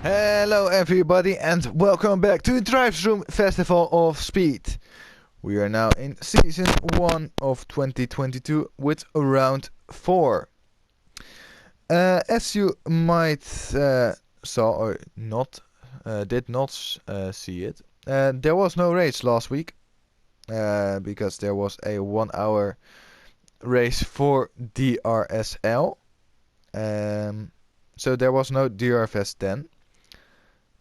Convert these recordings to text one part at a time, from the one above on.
Hello everybody and welcome back to Driversroom Festival of Speed. We are now in season 1 of 2022 with round 4. As you might saw or not, did not see it, there was no race last week because there was a 1 hour race for DRSL. So there was no DRFS then.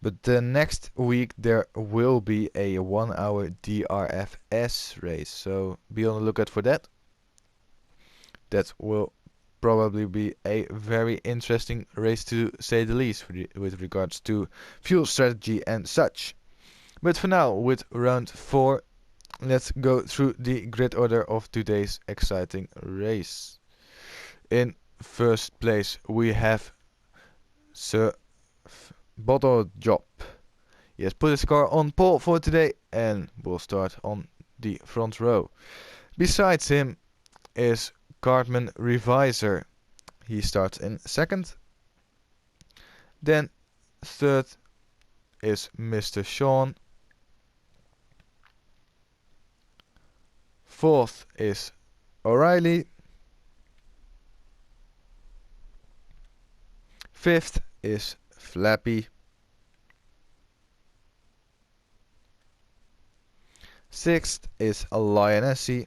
But the next week there will be a 1 hour DRFS race, so be on the lookout for that. That will probably be a very interesting race to say the least with regards to fuel strategy and such. But for now, with round 4, let's go through the grid order of today's exciting race. In first place we have Sir Bottle Job. He has put his car on pole for today and will start on the front row. Besides him is Cartman Reviser. He starts in second. Then third is Mr. Sean. Fourth is O'Reilly. Fifth is Flappy. Sixth is Lionessi.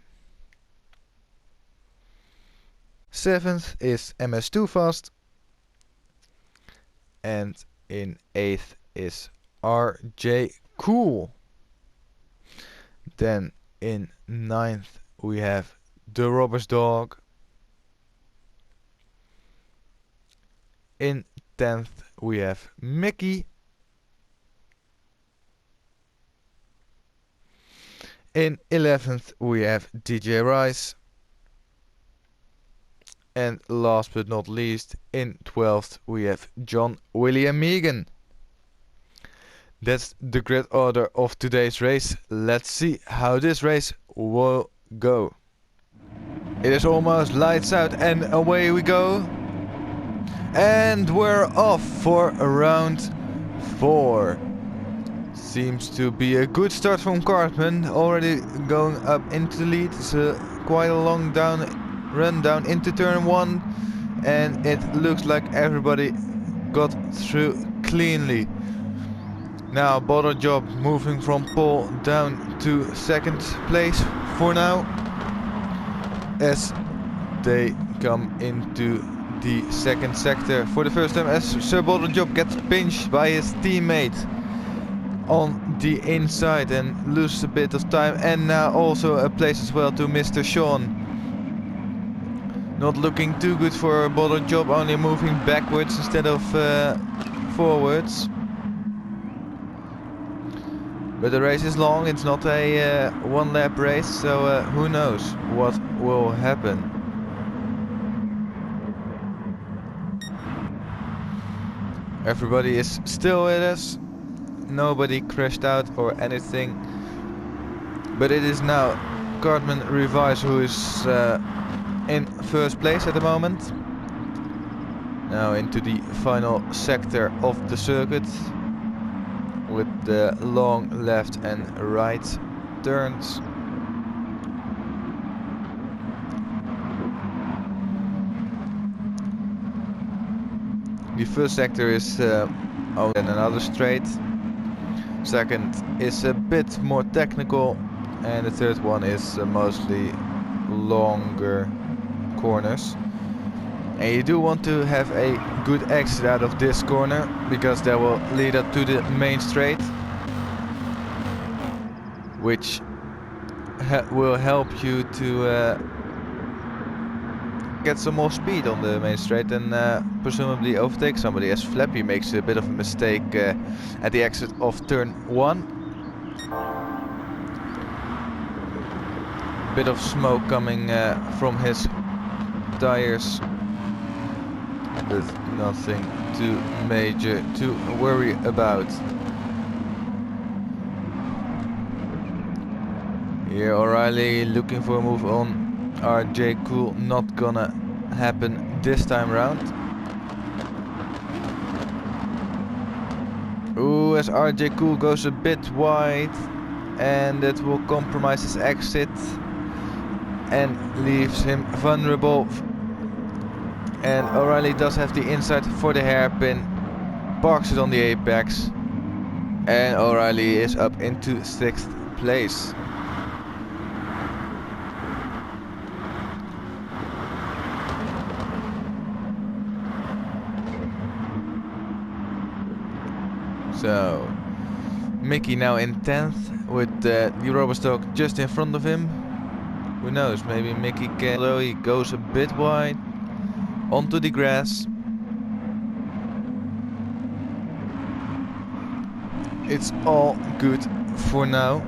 Seventh is MS2 Fast. And in eighth is RJ Cool. Then in ninth we have the Robber's Dog. In 10th we have Mickey. In 11th we have DJ Rice. And last but not least, in 12th we have John William Megan. That's the grid order of today's race. Let's see how this race will go. It is almost lights out and away we go. And we're off for round 4. Seems to be a good start from Cartman, already going up into the lead. It's quite a long run down into turn 1, and it looks like everybody got through cleanly. Now Bottle Job moving from pole down to second place for now, as they come into the second sector for the first time, as Sir Bottle Job gets pinched by his teammate on the inside and loses a bit of time, and now also a place as well to Mr. Sean. Not looking too good for Bottle Job, only moving backwards instead of forwards. But the race is long, it's not a one lap race, so who knows what will happen. Everybody is still with us. Nobody crashed out or anything. But it is now Cartman Revise who is in first place at the moment. Now into the final sector of the circuit with the long left and right turns. The first sector is only another straight. Second is a bit more technical, and the third one is mostly longer corners. And you do want to have a good exit out of this corner, because that will lead up to the main straight, which will help you to get some more speed on the main straight and presumably overtake somebody, as Flappy makes a bit of a mistake at the exit of turn 1. Bit of smoke coming from his tires, but nothing too major to worry about. Here O'Reilly looking for a move on RJ Cool, not gonna happen this time round. as RJ Cool goes a bit wide, and that will compromise his exit and leaves him vulnerable. And O'Reilly does have the inside for the hairpin, parks it on the apex, and O'Reilly is up into 6th place. So Mickey now in 10th with the Robostalk just in front of him. Who knows, maybe Mickey can, although he goes a bit wide onto the grass. It's all good for now.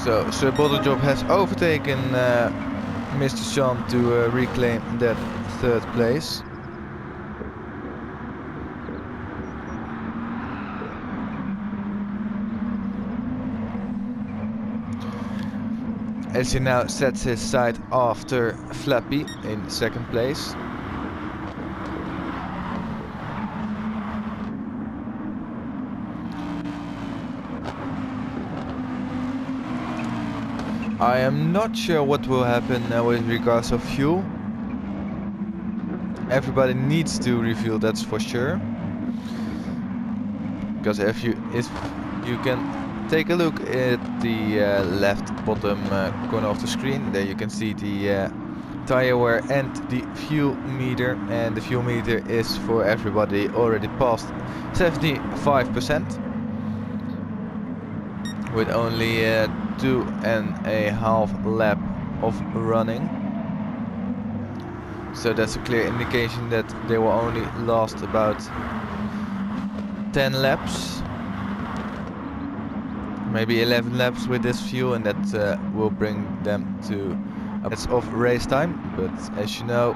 So Sir Bottlejob has overtaken Mr. Sean to reclaim that 3rd place. As he now sets his sight after Flappy in 2nd place. I am not sure what will happen with regards of fuel. Everybody needs to refuel, that's for sure. Because if you can take a look at the left bottom corner of the screen, there you can see the tire wear and the fuel meter, and the fuel meter is for everybody already past 75%, with only 2.5 lap of running. So that's a clear indication that they will only last about 10 laps, maybe 11 laps with this fuel, and that will bring them to minutes of race time. But as you know,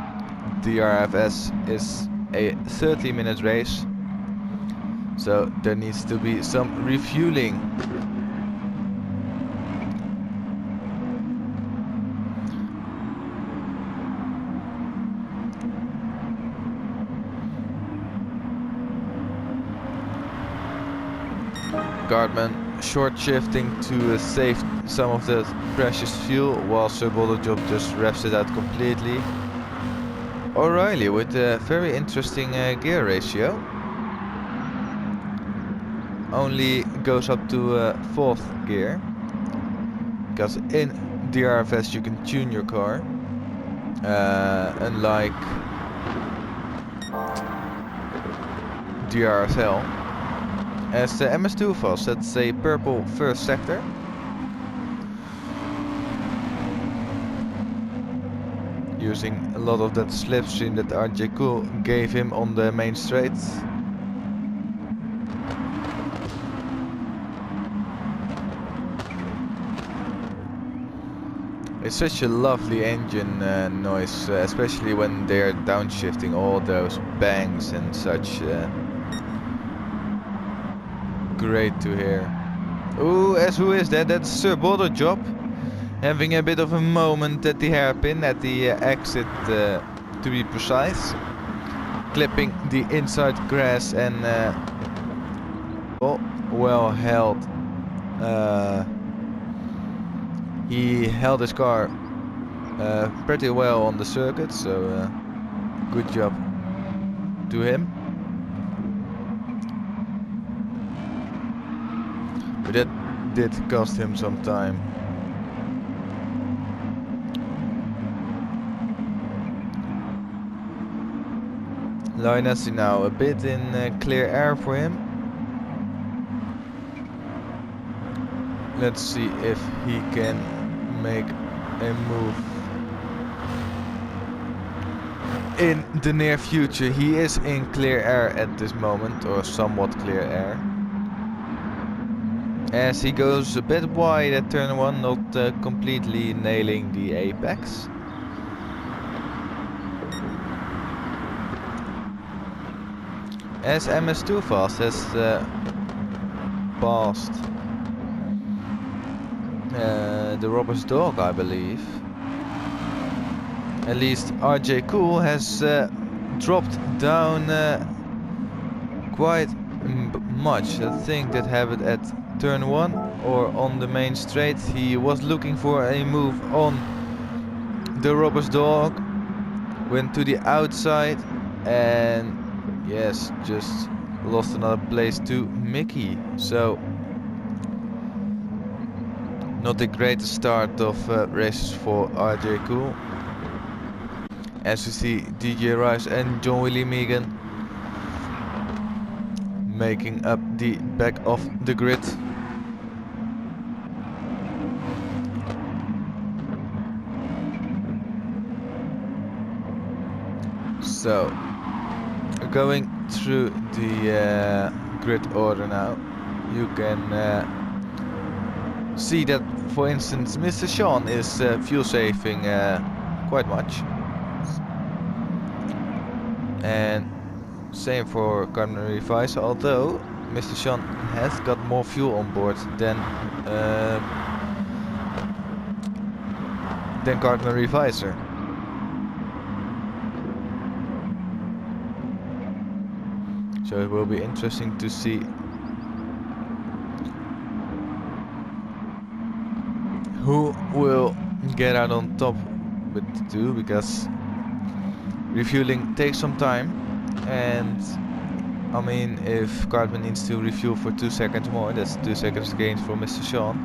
DRFS is a 30-minute race, so there needs to be some refueling. Guardman short shifting to save some of the precious fuel, while Sir Bottlejob just revs it out completely. O'Reilly with a very interesting gear ratio. Only goes up to 4th gear, because in DRFS you can tune your car, unlike DRSL. As the MS2 fast, that's a purple first sector. Using a lot of that slipstream that RJ Cool gave him on the main straight. It's such a lovely engine noise, especially when they're downshifting, all those bangs and such. Great to hear. Ooh, who is that? That's Sir Bottlejob, having a bit of a moment at the hairpin, at the exit to be precise. Clipping the inside grass and well held. He held his car pretty well on the circuit, so good job to him. But that did cost him some time. Linus now a bit in clear air for him. Let's see if he can make a move in the near future. He is in clear air at this moment, or somewhat clear air. As he goes a bit wide at turn 1, not completely nailing the apex. As MS2 Fast has passed the robber's dog, I believe. At least RJ Cool has dropped down quite much. I think that happened at turn 1 or on the main straight. He was looking for a move on the robber's dog, went to the outside and yes, just lost another place to Mickey. So not the greatest start of races for RJ Cool. As you see, DJ Rice and John Willie Megan making up the back of the grid. So, going through the grid order now, you can see that, for instance, Mr. Sean is fuel saving quite much. And same for Carmen Revice, although Mr. Sean has got more fuel on board than Carmen Reviser. So it will be interesting to see who will get out on top with the two, because refueling takes some time, and I mean, if Cartman needs to refuel for 2 seconds more, that's 2 seconds gained for Mr. Sean.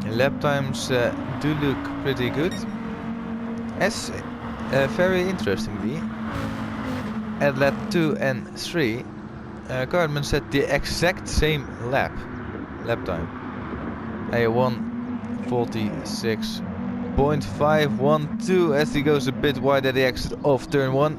And lap times do look pretty good. As very interestingly, at lap 2 and 3, Cartman set the exact same lap time. A 1:46.512 as he goes a bit wide at the exit of turn 1.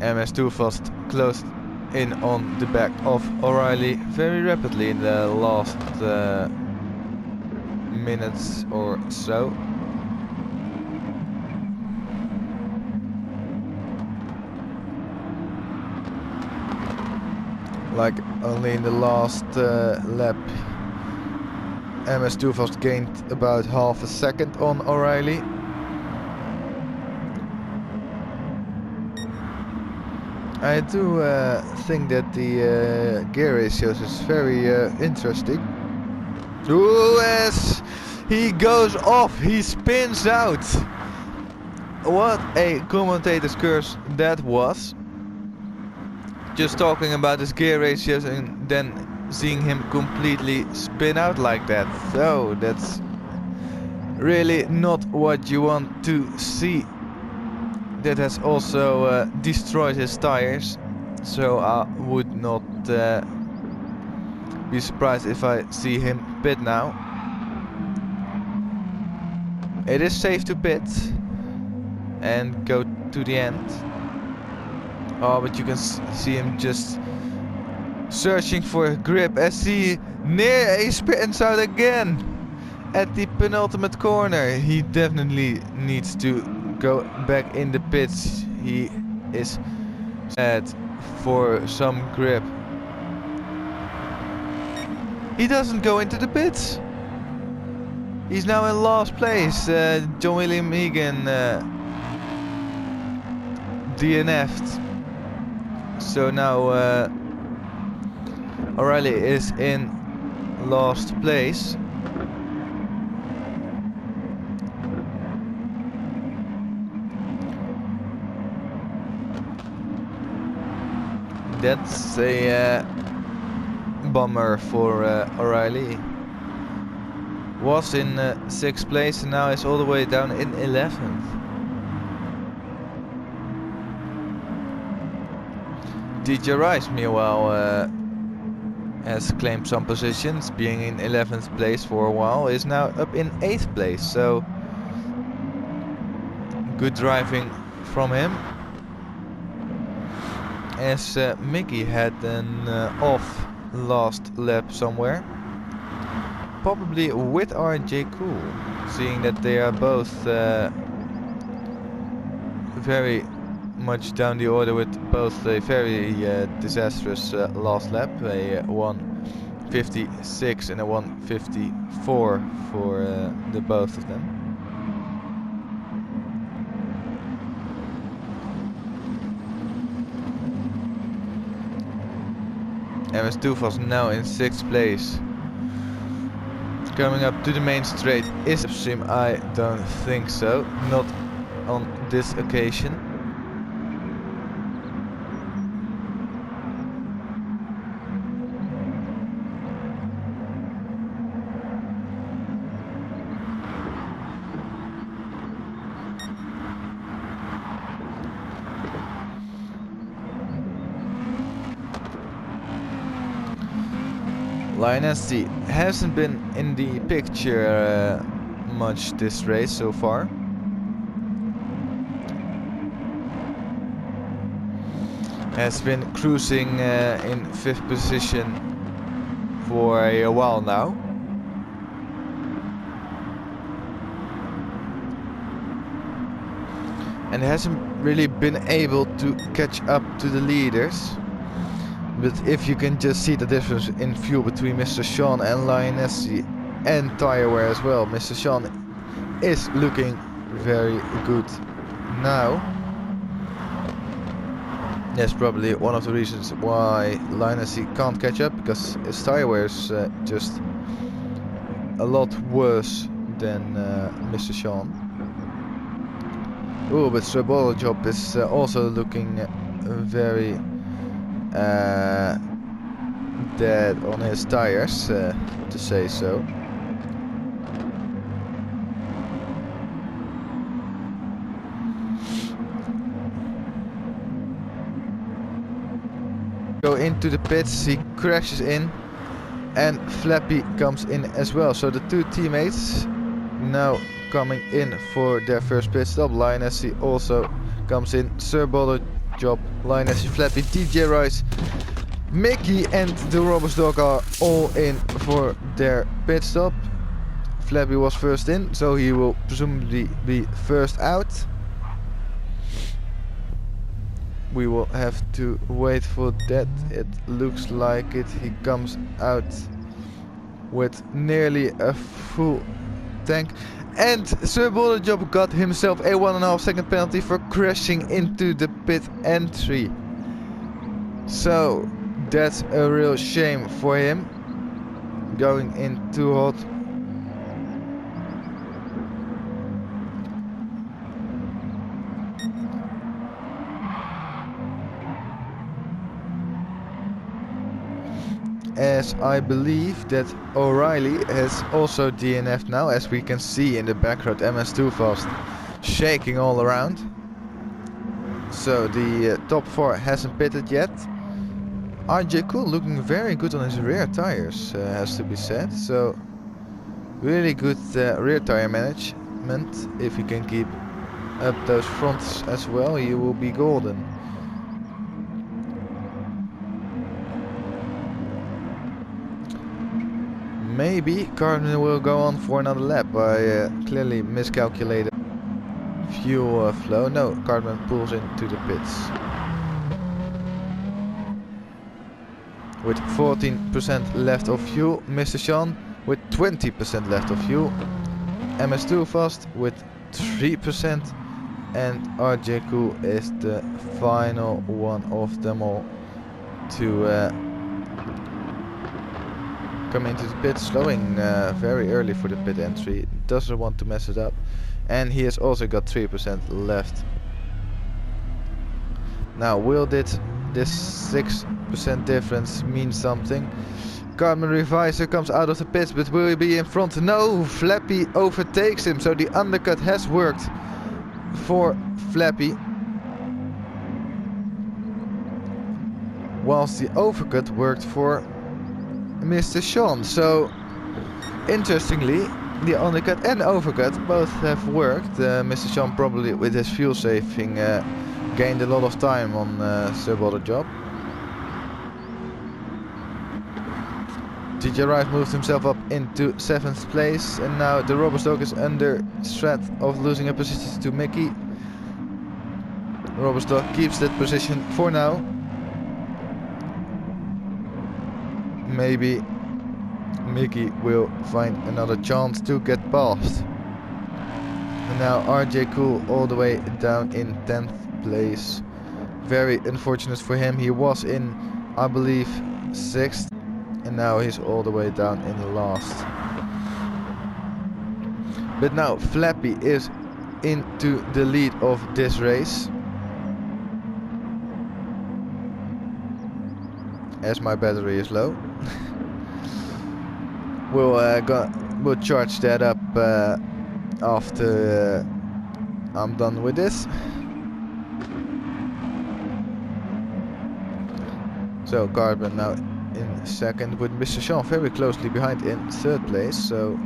MS2 fast closed in on the back of O'Reilly very rapidly in the last minutes or so. Like only in the last lap, MS2 fast gained about half a second on O'Reilly. I do think that the gear ratios is very interesting. Ooh, as he goes off, he spins out. What a commentator's curse that was. Just talking about his gear ratios and then seeing him completely spin out like that. So that's really not what you want to see. That has also destroyed his tires, so I would not be surprised if I see him pit now. It is safe to pit and go to the end. Oh, but you can see him just searching for a grip as he spins out again at the penultimate corner. He definitely needs to go back in the pits. He is sad for some grip. He doesn't go into the pits. He's now in last place. John William Egan DNF'd. So now O'Reilly is in last place. That's a bummer for O'Reilly. Was in 6th place and now is all the way down in 11th. DJ Rice, meanwhile, has claimed some positions, being in 11th place for a while, is now up in 8th place. So good driving from him. As Mickey had an off last lap somewhere, probably with RJ Cool, seeing that they are both very much down the order with both a very disastrous last lap, a 1:56 and a 1:54 for the both of them. MS Tufas now in 6th place. Coming up to the main straight is stream. I don't think so, not on this occasion. Lioness hasn't been in the picture much this race so far. Has been cruising in 5th position for a while now. And hasn't really been able to catch up to the leaders. But if you can just see the difference in fuel between Mr. Sean and Lioness and tire wear as well. Mr. Sean is looking very good now. That's probably one of the reasons why Lioness can't catch up, because his tire wear is just a lot worse than Mr. Sean. Oh, but Sir Job is also looking very dead on his tires, to say so. Go into the pits, he crashes in, and Flappy comes in as well. So the two teammates now coming in for their first pit stop. Lioness also comes in. Sir Job, Lioness, Flappy, DJ Rice, Mickey and the Robust Dog are all in for their pit stop. Flappy was first in, so he will presumably be first out. We will have to wait for that. It looks like it. He comes out with nearly a full tank. And Sir Job got himself a 1.5 second penalty for crashing into the pit entry. So that's a real shame for him. Going in too hot. As I believe that O'Reilly has also DNF'd now, as we can see in the background. MS2 Fast shaking all around. So the top 4 hasn't pitted yet. RJ Cool looking very good on his rear tires, has to be said. So really good rear tire management. If you can keep up those fronts as well, you will be golden. Maybe Cardinal will go on for another lap. I clearly miscalculated fuel flow. No, Cardinal pulls into the pits with 14% left of fuel. Mr. Sean with 20% left of fuel. MS2 Fast with 3%. And RJ Cool is the final one of them all to come into the pit, slowing very early for the pit entry. Doesn't want to mess it up. And he has also got 3% left. Now, will this 6% difference mean something? Carmen Reviser comes out of the pits, but will he be in front? No, Flappy overtakes him. So the undercut has worked for Flappy, whilst the overcut worked for Mr. Sean. So interestingly, the undercut and overcut both have worked. Mr. Sean probably with his fuel saving gained a lot of time on Sir Job. DJ Rice moved himself up into 7th place, and now the Robust Dog is under threat of losing a position to Mickey. Roberstock keeps that position for now. Maybe Mickey will find another chance to get past. And now RJ Cool all the way down in 10th place. Very unfortunate for him. He was in, I believe, 6th. And now he's all the way down in last. But now Flappy is into the lead of this race. As my battery is low. We'll charge that up after I'm done with this. So Carbon now in second with Mr. Sean very closely behind in 3rd place. So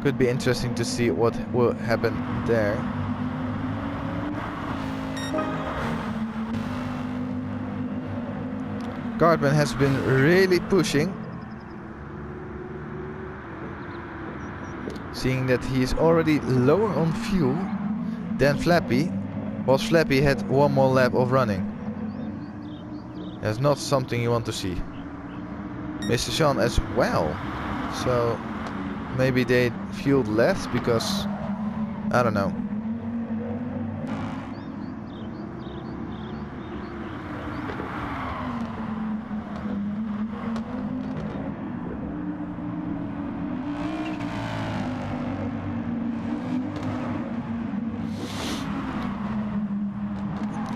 could be interesting to see what will happen there. Carbon has been really pushing. Seeing that he is already lower on fuel than Flappy, whilst Flappy had one more lap of running. That's not something you want to see. Mr. Sean as well. So maybe they fueled less because I don't know.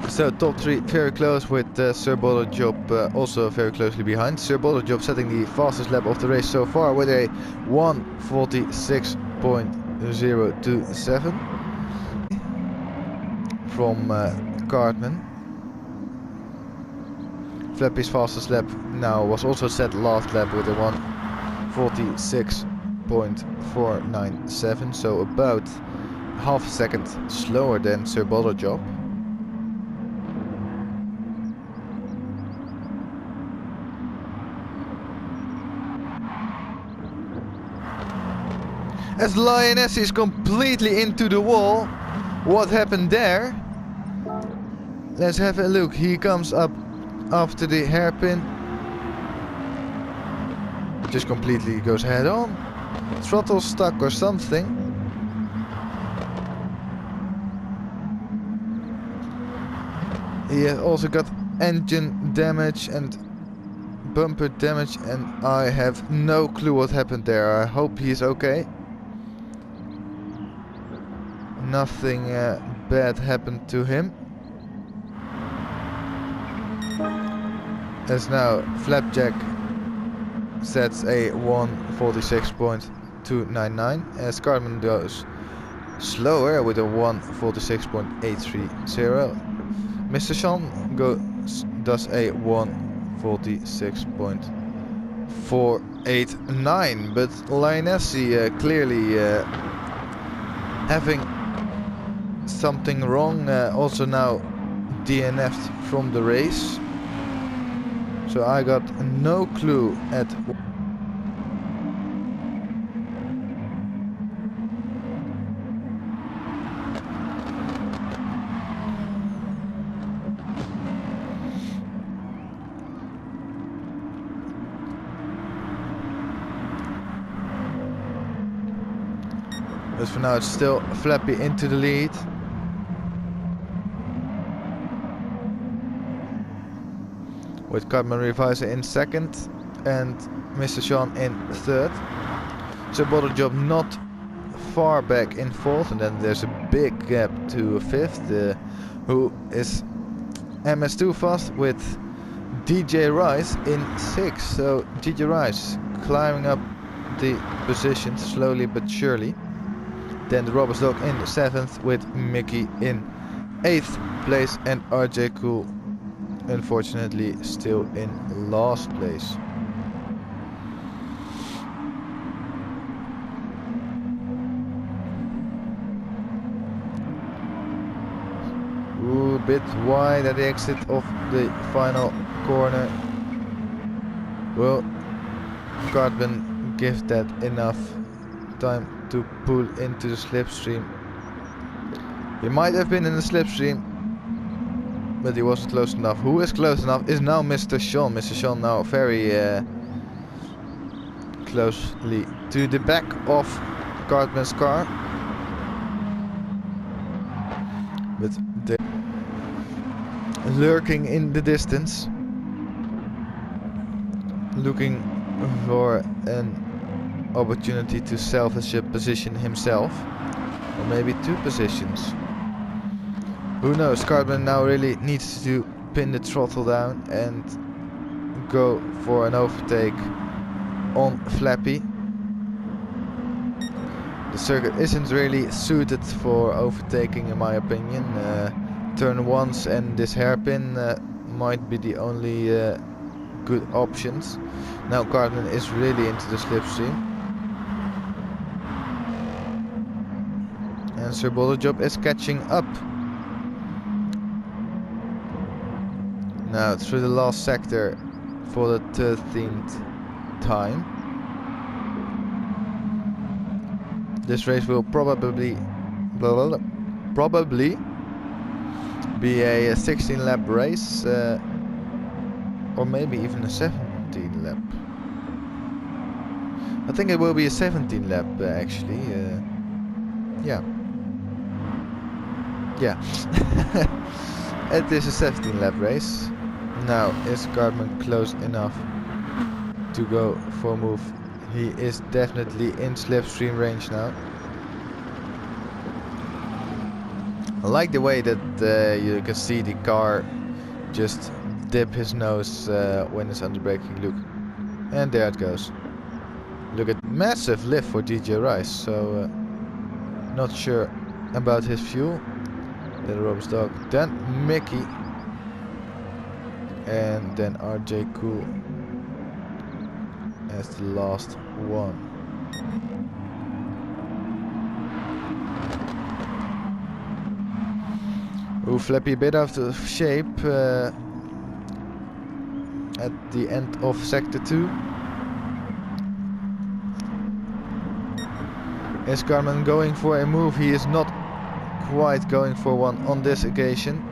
So top 3 very close with Sir Bottle Job also very closely behind. Sir Bottle Job setting the fastest lap of the race so far with a 1:46.027 from Cartman. Flappy's fastest lap now was also set last lap with a 1:46.497, so about half a second slower than Sir Bottle Job. As Lioness is completely into the wall. What happened there? Let's have a look. He comes up after the hairpin. Just completely goes head on. Throttle stuck or something. He has also got engine damage and bumper damage, and I have no clue what happened there. I hope he's okay. Nothing bad happened to him. As now Flapjack sets a 1:46.299 as Cartman goes slower with a 1:46.830. Mr. Sean does a 1:46.489, but Lionessy clearly having something wrong, also now DNF'd from the race. So I got no clue at but for now it's still Flappy into the lead. With Cartman Revisor in second and Mr. Sean in third. So Bottle Job not far back in fourth, and then there's a big gap to fifth, who is MS2 fast with DJ Rice in sixth. So DJ Rice climbing up the position slowly but surely. Then the Roberts Dog in 7th with Mickey in 8th place, and RJ Cool unfortunately still in last place. Ooh, a bit wide at the exit of the final corner. Will Cartman give that enough time to pull into the slipstream? He might have been in the slipstream, but he wasn't close enough. Who is close enough is now Mr. Sean. Mr. Sean now very closely to the back of Cartman's car. But they're lurking in the distance, looking for an opportunity to salvage a position himself, or maybe 2 positions. Who knows? Cartman now really needs to pin the throttle down and go for an overtake on Flappy. The circuit isn't really suited for overtaking, in my opinion. Turn 1s and this hairpin might be the only good options. Now Cartman is really into the slipstream. And Sir Boulderjob is catching up. Now through the last sector for the 13th time. This race will probably be a 16 lap race, or maybe even a 17 lap. I think it will be a 17 lap actually. Yeah. It is a 17 lap race. Now is Cartman close enough to go for a move? He is definitely in slipstream range now. I like the way that you can see the car just dip his nose when it's under braking. Look, and there it goes. Look at massive lift for DJ Rice. So not sure about his fuel. Then Rob's dog, then Mickey, and then RJ Cool as the last one. Ooh, Flappy a bit out of shape at the end of sector 2. Is Cartman going for a move? He is not quite going for one on this occasion.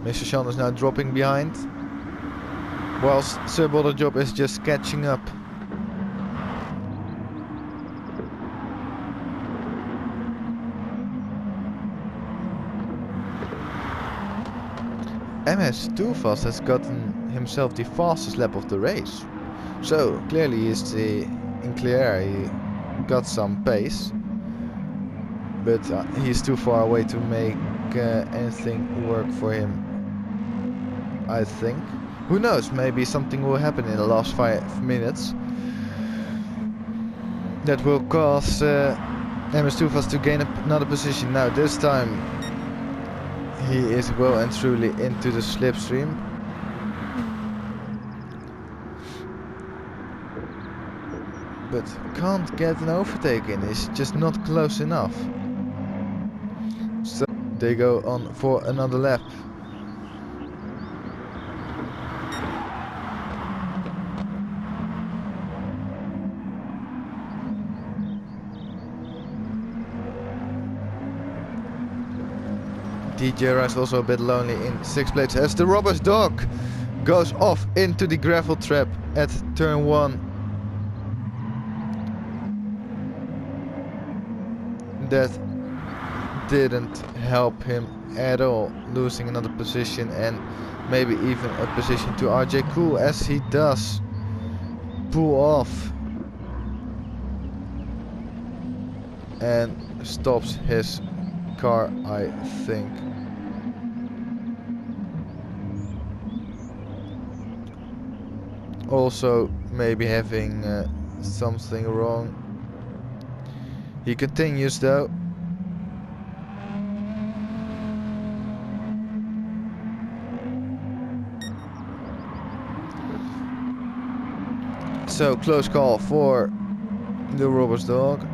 Mr. Sean is now dropping behind, whilst Sir Boulderjob is just catching up. MS Too Fast has gotten himself the fastest lap of the race. So clearly he is in clear air. He got some pace, but he's too far away to make anything work for him, I think. Who knows, maybe something will happen in the last 5 minutes that will cause MS Too Fast to gain another position. Now this time he is well and truly into the slipstream. But can't get an overtake in, it's just not close enough. So they go on for another lap. DJ Rice also a bit lonely in 6th place as the robber's dog goes off into the gravel trap at turn 1. That didn't help him at all, losing another position and maybe even a position to RJ Cool, as he does pull off and stops his car, I think. Also maybe having something wrong. He continues though. So close call for the robber's dog.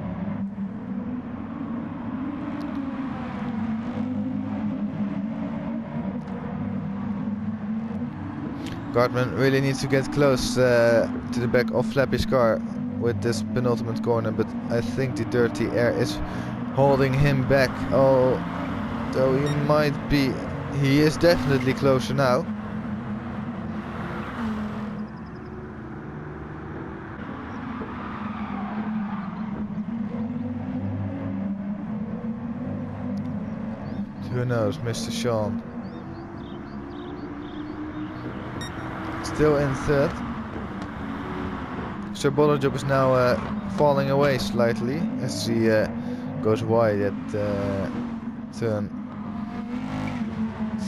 Cartman really needs to get close to the back of Flappy's car with this penultimate corner, but I think the dirty air is holding him back. Although he might be, he is definitely closer now. Who knows, Mr. Sean. Still in third. Sir Bollerjob is now falling away slightly as he goes wide at turn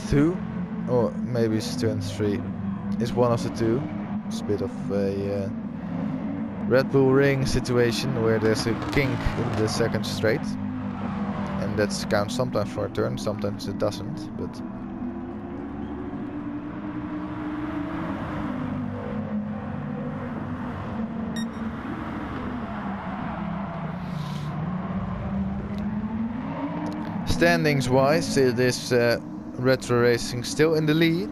2, or maybe it's turn 3. It's one of the two. It's a bit of a Red Bull Ring situation where there's a kink in the second straight. And that counts sometimes for a turn, sometimes it doesn't, but standings wise it is Retro Racing still in the lead,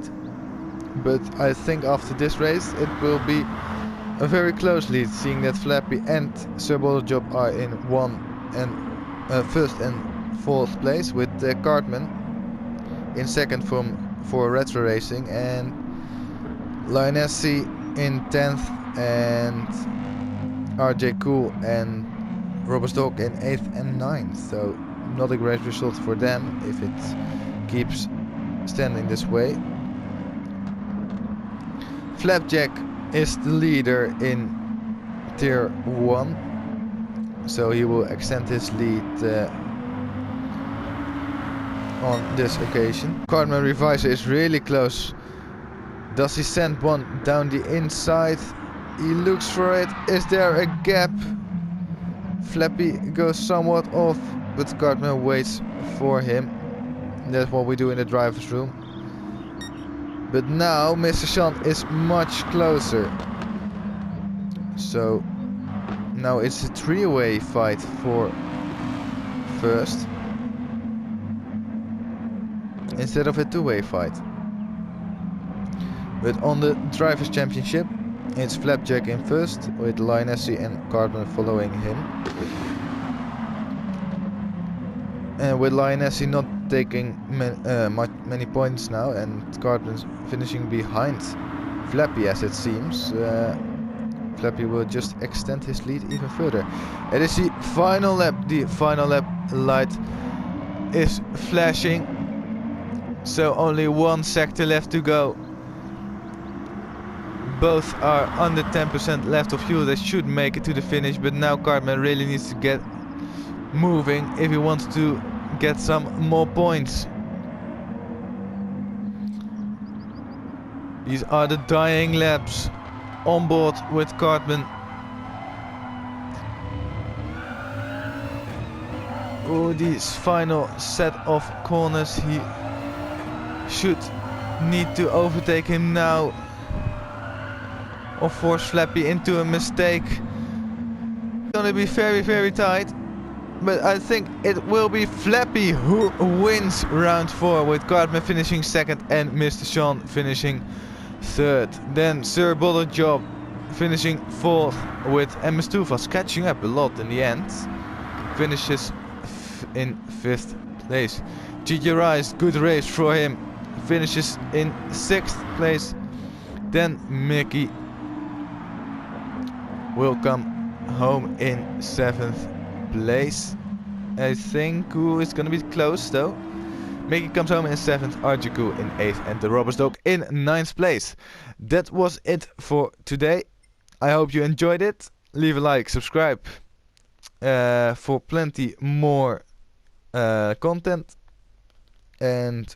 but I think after this race it will be a very close lead, seeing that Flappy and Sir Bollerjob are in first and fourth place, with Cartman in second for Retro Racing and Lionessi in 10th and RJ Cool and Robert Stock in 8th and 9th. So not a great result for them if it keeps standing this way. Flapjack is the leader in tier 1, so he will extend his lead on this occasion. Cartman Reviser is really close. Does he send one down the inside? He looks for it. Is there a gap? Flappy goes somewhat off, but Cartman waits for him. That's what we do in the driver's room. But now Mr. Sean is much closer. So now it's a three-way fight for first, instead of a two-way fight. But on the Drivers' Championship, it's Flapjack in first, with Lionessi and Cartman following him. And with Lionessi not taking many points now, and Cartman's finishing behind Flappy as it seems, Flappy will just extend his lead even further. It is the final lap. The final lap light is flashing. So only one sector left to go. Both are under 10% left of fuel. They should make it to the finish, but now Cartman really needs to get moving if he wants to get some more points. These are the dying laps on board with Cartman. Oh, this final set of corners, he should need to overtake him now or force Flappy into a mistake. It's gonna be very, very tight, but I think it will be Flappy who wins round 4, with Cartman finishing second and Mr. Sean finishing third. Then Sir Bollerjob finishing fourth, with MS Tuvas catching up a lot in the end. Finishes in 5th place. GG Rice, good race for him, finishes in 6th place. Then Mickey will come home in 7th place. I think who is gonna be close though. Mickey comes home in 7th, Arjiku in 8th and the Robber's Dog in 9th place. That was it for today. I hope you enjoyed it. Leave a like, subscribe for plenty more content, and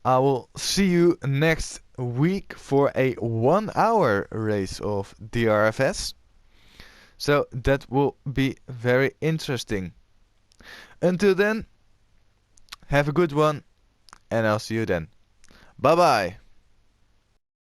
I will see you next week for a 1-hour race of DRFS. So that will be very interesting. Until then, have a good one, and I'll see you then. Bye bye.